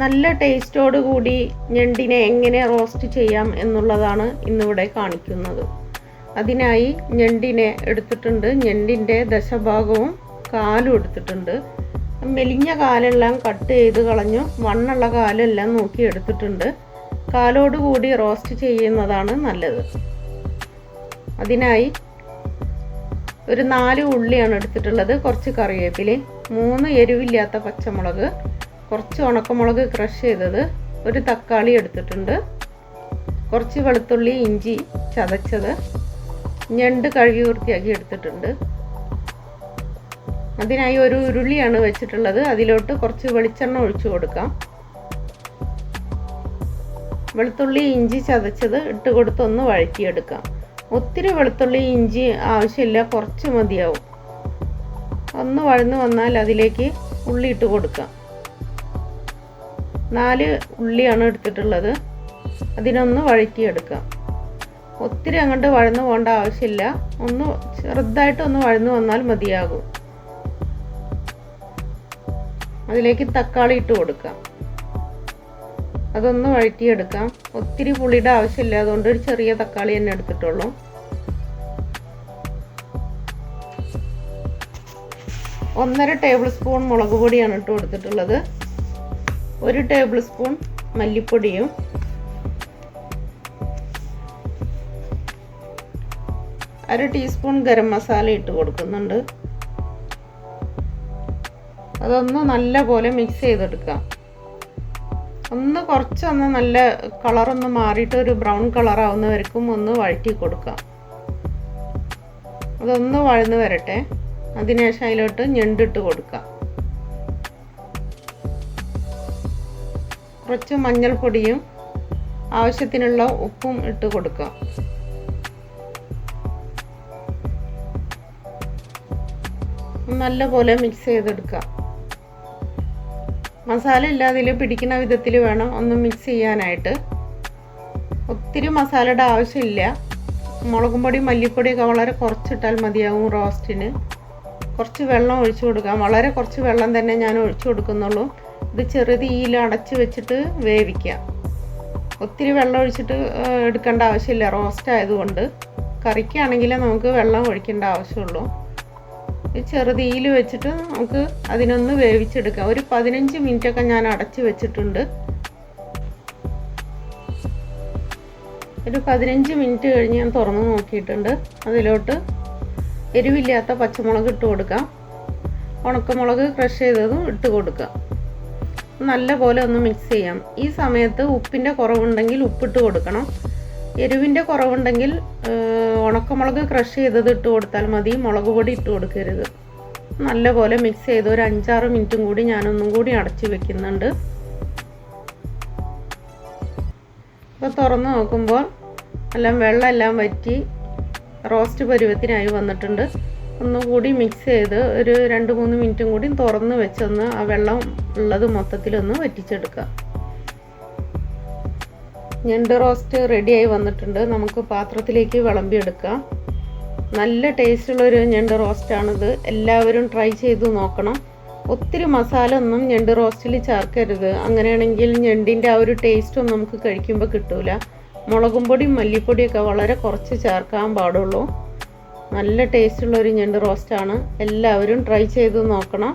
നല്ല ടേസ്റ്റോട് കൂടി ഞണ്ടിനെ എങ്ങനെ റോസ്റ്റ് ചെയ്യാം എന്നുള്ളതാണ് ഇന്നിവിടെ കാണിക്കുന്നത്. അതിനായി ഞണ്ടിനെ എടുത്തിട്ടുണ്ട്. ഞണ്ടിൻ്റെ ദശഭാഗവും കാലും എടുത്തിട്ടുണ്ട്. മെലിഞ്ഞ കാലെല്ലാം കട്ട് ചെയ്ത് കളഞ്ഞു. വണ്ണുള്ള കാലെല്ലാം നോക്കി എടുത്തിട്ടുണ്ട്. കാലോട് കൂടി റോസ്റ്റ് ചെയ്യുന്നതാണ് നല്ലത്. അതിനായി ഒരു 4 ഉള്ളിയാണ് എടുത്തിട്ടുള്ളത്. കുറച്ച് കറിവേപ്പില, 3 എരിവില്ലാത്ത പച്ചമുളക്, കുറച്ച് ഉണക്കമുളക് ക്രഷ് ചെയ്തത്, ഒരു തക്കാളി എടുത്തിട്ടുണ്ട്, കുറച്ച് വെളുത്തുള്ളി ഇഞ്ചി ചതച്ചത്, ഞണ്ട് കഴുകി വൃത്തിയാക്കി എടുത്തിട്ടുണ്ട്. അതിനായി ഒരു ഉരുളിയാണ് വെച്ചിട്ടുള്ളത്. അതിലോട്ട് കുറച്ച് വെളിച്ചെണ്ണ ഒഴിച്ചു കൊടുക്കാം. വെളുത്തുള്ളി ഇഞ്ചി ചതച്ചത് ഇട്ട് കൊടുത്തൊന്ന് വഴറ്റിയെടുക്കാം. ഒത്തിരി വെളുത്തുള്ളി ഇഞ്ചി ആവശ്യമില്ല, കുറച്ച് മതിയാവും. ഒന്ന് വഴന്നു വന്നാൽ അതിലേക്ക് ഉള്ളി ഇട്ട് കൊടുക്കാം. 4 ഉള്ളിയാണ് എടുത്തിട്ടുള്ളത്. അതിനൊന്ന് വഴറ്റിയെടുക്കാം. ഒത്തിരി അങ്ങോട്ട് വഴന്നു പോകേണ്ട ആവശ്യമില്ല, ഒന്ന് ചെറുതായിട്ടൊന്ന് വഴന്നു വന്നാൽ മതിയാകും. അതിലേക്ക് തക്കാളി ഇട്ട് കൊടുക്കാം. അതൊന്ന് വഴറ്റിയെടുക്കാം. ഒത്തിരി പുളിയുടെ ആവശ്യമില്ല, അതുകൊണ്ട് ഒരു ചെറിയ തക്കാളി തന്നെ എടുത്തിട്ടുള്ളൂ. ഒന്നര ടേബിൾ സ്പൂൺ മുളക് പൊടിയാണ് ഇട്ട് കൊടുത്തിട്ടുള്ളത്. 1 ടേബിൾ സ്പൂൺ മല്ലിപ്പൊടിയും, 1/2 ടീസ്പൂൺ ഗരം മസാല ഇട്ട് കൊടുക്കുന്നുണ്ട്. അതൊന്ന് നല്ല പോലെ മിക്സ് ചെയ്തെടുക്കാം. കുറച്ചൊന്ന് നല്ല കളറൊന്ന് മാറിയിട്ട് ഒരു ബ്രൗൺ കളറാവുന്നവർക്കും ഒന്ന് വഴറ്റി കൊടുക്കാം. അതൊന്ന് വഴന്ന് വരട്ടെ. അതിനുശേഷം അതിലോട്ട് ഞണ്ടിട്ട് കൊടുക്കാം. കുറച്ച് മഞ്ഞൾപ്പൊടിയും ആവശ്യത്തിനുള്ള ഉപ്പും ഇട്ട് കൊടുക്കാം. നല്ലപോലെ മിക്സ് ചെയ്തെടുക്കാം. മസാല ഇല്ലാതിൽ പിടിക്കുന്ന വിധത്തിൽ വേണം ഒന്ന് മിക്സ് ചെയ്യാനായിട്ട്. ഒത്തിരി മസാലയുടെ ആവശ്യമില്ല. മുളകും പൊടി മല്ലിപ്പൊടിയൊക്കെ വളരെ കുറച്ചിട്ടാൽ മതിയാവും റോസ്റ്റിന്. കുറച്ച് വെള്ളം ഒഴിച്ചു കൊടുക്കാം. വളരെ കുറച്ച് വെള്ളം തന്നെ ഞാൻ ഒഴിച്ചു കൊടുക്കുന്നുള്ളൂ. ഇത് ചെറുതീയിൽ അടച്ച് വെച്ചിട്ട് വേവിക്കാം. ഒത്തിരി വെള്ളം ഒഴിച്ചിട്ട് എടുക്കേണ്ട ആവശ്യമില്ല, റോസ്റ്റ് ആയതുകൊണ്ട്. കറിക്കാണെങ്കിൽ നമുക്ക് വെള്ളം ഒഴിക്കേണ്ട ആവശ്യമുള്ളൂ. ചെറുതീയിൽ വെച്ചിട്ട് നമുക്ക് അതിനൊന്ന് വേവിച്ചെടുക്കാം. ഒരു 15 മിനിറ്റൊക്കെ ഞാൻ അടച്ച് വെച്ചിട്ടുണ്ട്. ഒരു 15 മിനിറ്റ് കഴിഞ്ഞ് ഞാൻ തുറന്ന് നോക്കിയിട്ടുണ്ട്. അതിലോട്ട് എരിവില്ലാത്ത പച്ചമുളക് ഇട്ട് കൊടുക്കാം. ഉണക്കമുളക് ക്രഷ് ചെയ്തതും ഇട്ട് കൊടുക്കാം. നല്ല പോലെ ഒന്ന് മിക്സ് ചെയ്യാം. ഈ സമയത്ത് ഉപ്പിൻ്റെ കുറവുണ്ടെങ്കിൽ ഉപ്പിട്ട് കൊടുക്കണം. എരിവിൻ്റെ കുറവുണ്ടെങ്കിൽ ഉണക്കമുളക് ക്രഷ് ചെയ്തത് ഇട്ട് കൊടുത്താൽ മതി. മുളക് പൊടി ഇട്ട് കൊടുക്കരുത്. നല്ല പോലെ മിക്സ് ചെയ്ത് ഒരു 5-6 മിനിറ്റും കൂടി ഞാനൊന്നും കൂടി അടച്ച് വെക്കുന്നുണ്ട്. ഇപ്പോൾ തുറന്ന് നോക്കുമ്പോൾ എല്ലാം വെള്ളമെല്ലാം വറ്റി റോസ്റ്റ് പരുവത്തിനായി വന്നിട്ടുണ്ട്. ഒന്നുകൂടി മിക്സ് ചെയ്ത് ഒരു 2-3 മിനിറ്റും കൂടി തുറന്ന് വെച്ചൊന്ന് ആ വെള്ളം ഉള്ളത് മൊത്തത്തിലൊന്ന് വറ്റിച്ചെടുക്കാം. ഞണ്ട് റോസ്റ്റ് റെഡിയായി വന്നിട്ടുണ്ട്. നമുക്ക് പാത്രത്തിലേക്ക് വിളമ്പിയെടുക്കാം. നല്ല ടേസ്റ്റുള്ളൊരു ഞണ്ട് റോസ്റ്റാണിത്. എല്ലാവരും ട്രൈ ചെയ്ത് നോക്കണം. ഒത്തിരി മസാല ഒന്നും ഞണ്ട് റോസ്റ്റിൽ ചേർക്കരുത്. അങ്ങനെയാണെങ്കിൽ ഞണ്ടിൻ്റെ ആ ഒരു ടേസ്റ്റൊന്നും നമുക്ക് കഴിക്കുമ്പോൾ കിട്ടൂല. മുളകും പൊടിയും മല്ലിപ്പൊടിയൊക്കെ വളരെ കുറച്ച് ചേർക്കാൻ പാടുള്ളൂ. നല്ല ടേസ്റ്റുള്ളൊരു ഞണ്ട് റോസ്റ്റാണ്. എല്ലാവരും ട്രൈ ചെയ്ത് നോക്കണം.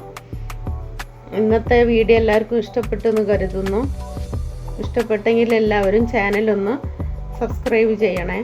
ഇന്നത്തെ വീഡിയോ എല്ലാവർക്കും ഇഷ്ടപ്പെട്ടെന്ന് കരുതുന്നു. ഇഷ്ടപ്പെട്ടെങ്കിൽ എല്ലാവരും ചാനലൊന്ന് സബ്സ്ക്രൈബ് ചെയ്യണേ.